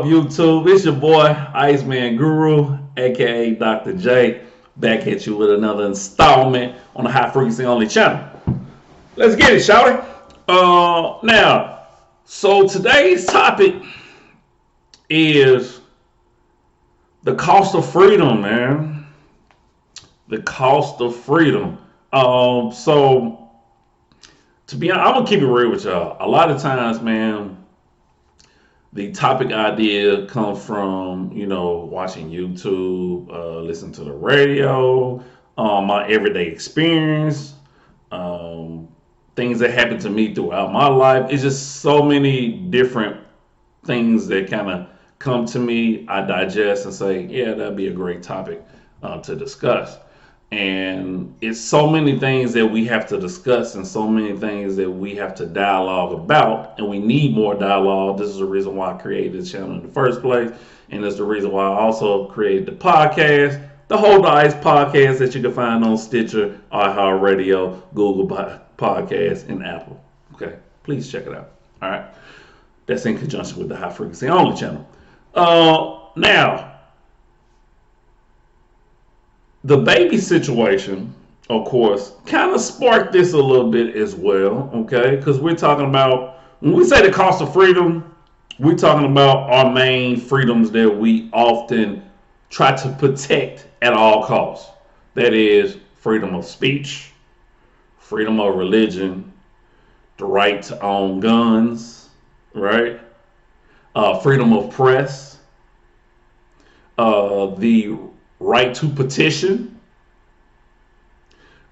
up, YouTube? It's your boy, Iceman Guru, aka Dr. J, back at you with another installment on the High Frequency Only channel. Let's get it, shawty. So today's topic is the cost of freedom, man. The cost of freedom. So to be honest, I'm gonna keep it real with y'all. A lot of times, man, the topic idea comes from, watching YouTube, listening to the radio, my everyday experience, things that happen to me throughout my life. It's just so many different things that kind of come to me. I digest and say, yeah, that'd be a great topic to discuss. And it's so many things that we have to discuss and so many things that we have to dialogue about, and we need more dialogue. This is the reason why I created this channel in the first place, and it's the reason why I also created the podcast, the Whole Dice podcast that you can find on Stitcher, iHeartRadio, Google Podcasts, and Apple. Okay, please check it out. All right, that's in conjunction with the High Frequency Only channel. Now, the baby situation, of course, kind of sparked this a little bit as well, okay? Because we're talking about, when we say the cost of freedom, we're talking about our main freedoms that we often try to protect at all costs. That is freedom of speech, freedom of religion, the right to own guns, right? Freedom of press, the right to petition,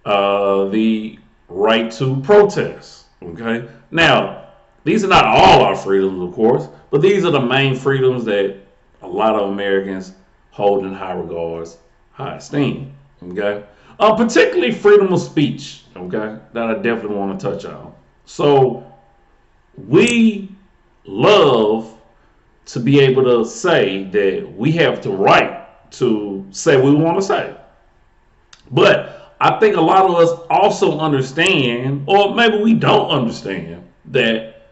the right to protest. Okay. Now, these are not all our freedoms, of course, but these are the main freedoms that a lot of Americans hold in high regards, high esteem. Okay. Particularly freedom of speech. Okay. That I definitely want to touch on. So we love to be able to say that we have the right to say what we want to say. But I think a lot of us also understand, or maybe we don't understand, that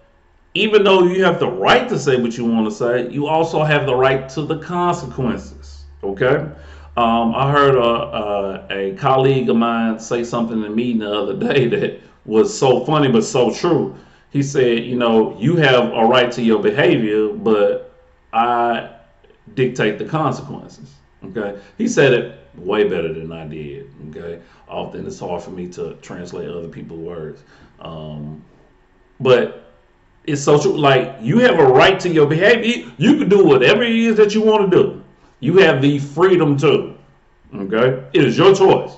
even though you have the right to say what you want to say, you also have the right to the consequences. Okay? I heard a colleague of mine say something in a meeting the other day that was so funny but so true. He said, you have a right to your behavior, but I dictate the consequences. Okay, he said it way better than I did. Okay, often it's hard for me to translate other people's words, but it's so true. Like, you have a right to your behavior. You can do whatever it is that you want to do. You have the freedom to. Okay, it is your choice,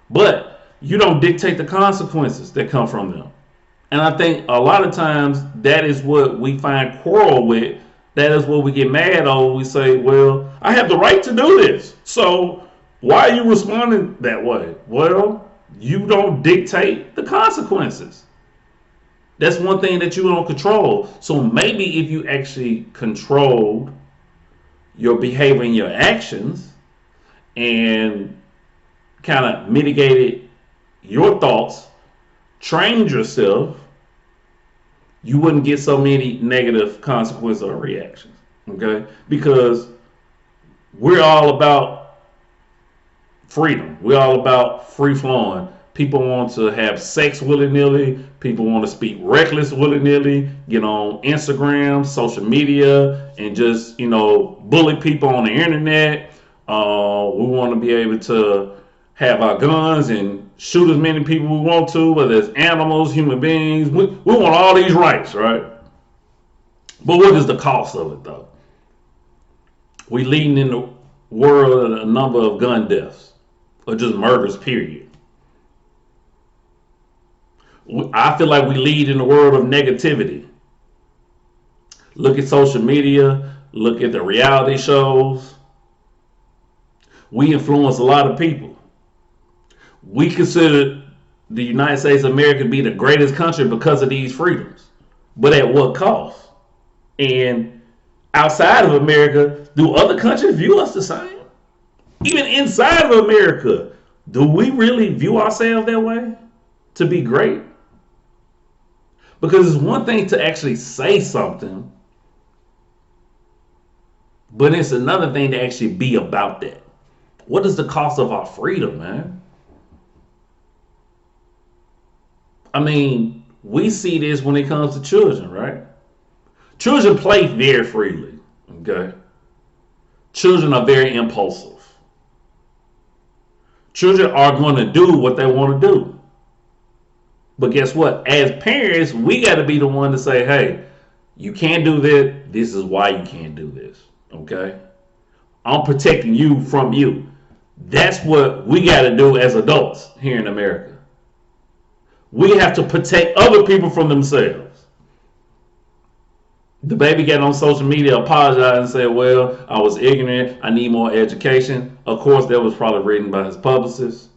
but you don't dictate the consequences that come from them. And I think a lot of times that is what we find quarrel with. That is what we get mad over. We say, well, I have the right to do this. So why are you responding that way? Well, you don't dictate the consequences. That's one thing that you don't control. So maybe if you actually controlled your behavior and your actions and kind of mitigated your thoughts, trained yourself, you wouldn't get so many negative consequences or reactions. Okay? Because we're all about freedom. We're all about free flowing. People want to have sex willy-nilly. People want to speak reckless willy-nilly. Get on Instagram, social media, and just, bully people on the internet. We want to be able to have our guns and shoot as many people we want to, whether it's animals, human beings. We want all these rights, right? But what is the cost of it, though? We leading in the world a number of gun deaths, or just murders, period. I feel like we lead in the world of negativity. Look at social media. Look at the reality shows. We influence a lot of people. We consider the United States of America to be the greatest country because of these freedoms. But at what cost? And outside of America, do other countries view us the same? Even inside of America, do we really view ourselves that way? To be great? Because it's one thing to actually say something, But it's another thing to actually be about that. What is the cost of our freedom, man? I mean, we see this when it comes to children, right? Children play very freely, okay? Children are very impulsive. Children are going to do what they want to do. But guess what? As parents, we got to be the one to say, hey, you can't do this. This is why you can't do this. Okay? I'm protecting you from you. That's what we got to do as adults here in America. We have to protect other people from themselves. The baby got on social media, apologized, and said, well, I was ignorant. I need more education. Of course, that was probably written by his publicist.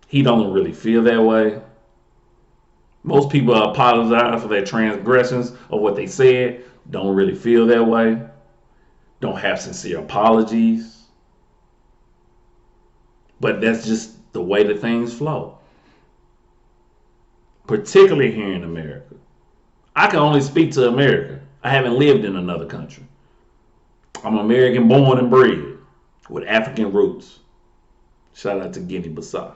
He don't really feel that way. Most people apologize for their transgressions of what they said. Don't really feel that way. Don't have sincere apologies. But that's just the way that things flow. Particularly here in America. I can only speak to America. I haven't lived in another country. I'm American born and bred with African roots. Shout out to Guinea-Bissau.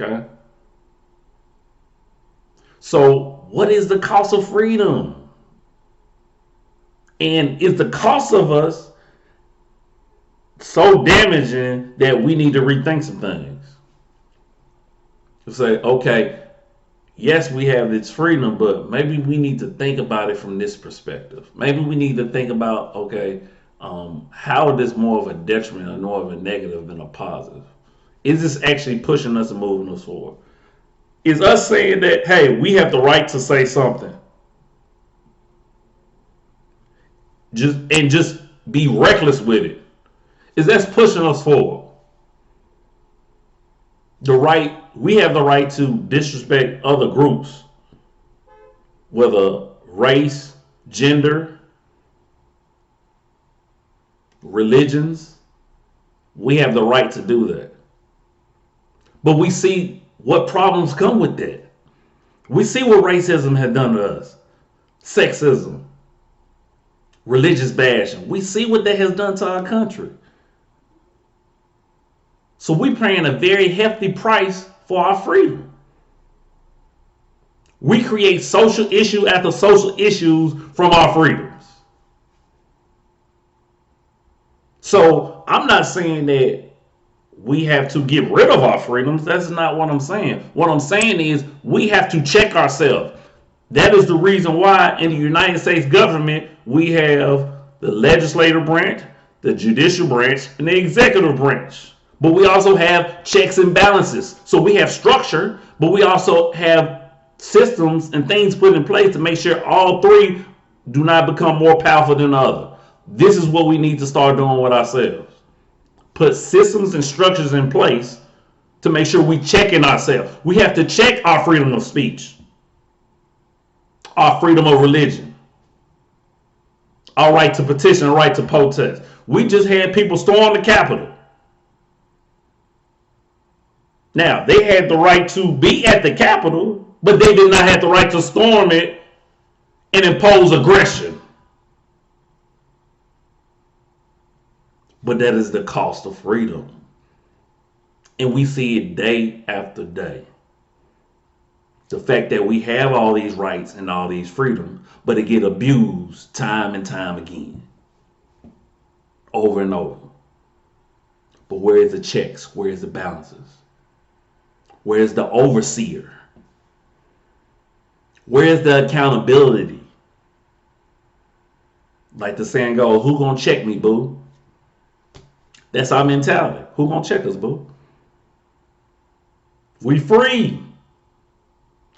Okay? So, what is the cost of freedom? And is the cost of us so damaging that we need to rethink some things? To say, okay, yes, we have this freedom, but maybe we need to think about it from this perspective. Maybe we need to think about, okay, how is this more of a detriment or more of a negative than a positive? Is this actually pushing us and moving us forward? Is us saying that, hey, we have the right to say something, just be reckless with it? Is that pushing us forward? We have the right to disrespect other groups, whether race, gender, religions. We have the right to do that. But we see what problems come with that. We see what racism has done to us. Sexism, religious bashing. We see what that has done to our country. So we're paying a very hefty price for our freedom. We create social issue after social issues from our freedoms. So I'm not saying that we have to get rid of our freedoms. That's not what I'm saying. What I'm saying is we have to check ourselves. That is the reason why in the United States government we have the legislative branch, the judicial branch, and the executive branch. But we also have checks and balances. So we have structure, but we also have systems and things put in place to make sure all three do not become more powerful than the other. This is what we need to start doing with ourselves. Put systems and structures in place to make sure we check in ourselves. We have to check our freedom of speech, our freedom of religion, our right to petition, our right to protest. We just had people storm the Capitol. Now, they had the right to be at the Capitol, but they did not have the right to storm it and impose aggression. But that is the cost of freedom. And we see it day after day. The fact that we have all these rights and all these freedoms, but it get abused time and time again. Over and over. But where is the checks? Where is the balances? Where is the overseer? Where is the accountability? Like the saying goes, who gonna check me, boo? That's our mentality. Who gonna check us, boo? We free.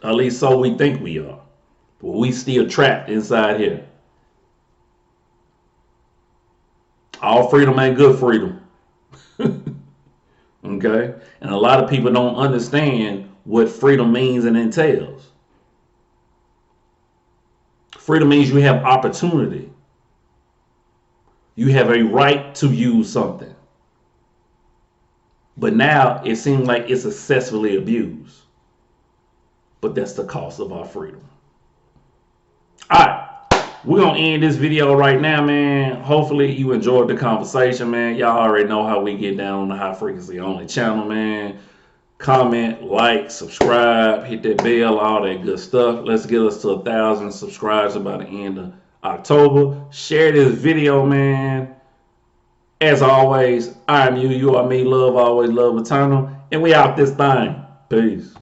At least so we think we are. But we still trapped inside here. All freedom ain't good freedom. Okay? And a lot of people don't understand what freedom means and entails. Freedom means you have opportunity. You have a right to use something. But now it seems like it's successfully abused. But that's the cost of our freedom. All right. we're gonna end this video right now, man. Hopefully you enjoyed the conversation, man. Y'all already know how we get down on the High Frequency Only channel, man. Comment, like, subscribe, hit that bell, all that good stuff. Let's get us to 1,000 subscribers by the end of October. Share this video, man. As always, I am you, you are me. Love always, love eternal. And we out this thing. Peace.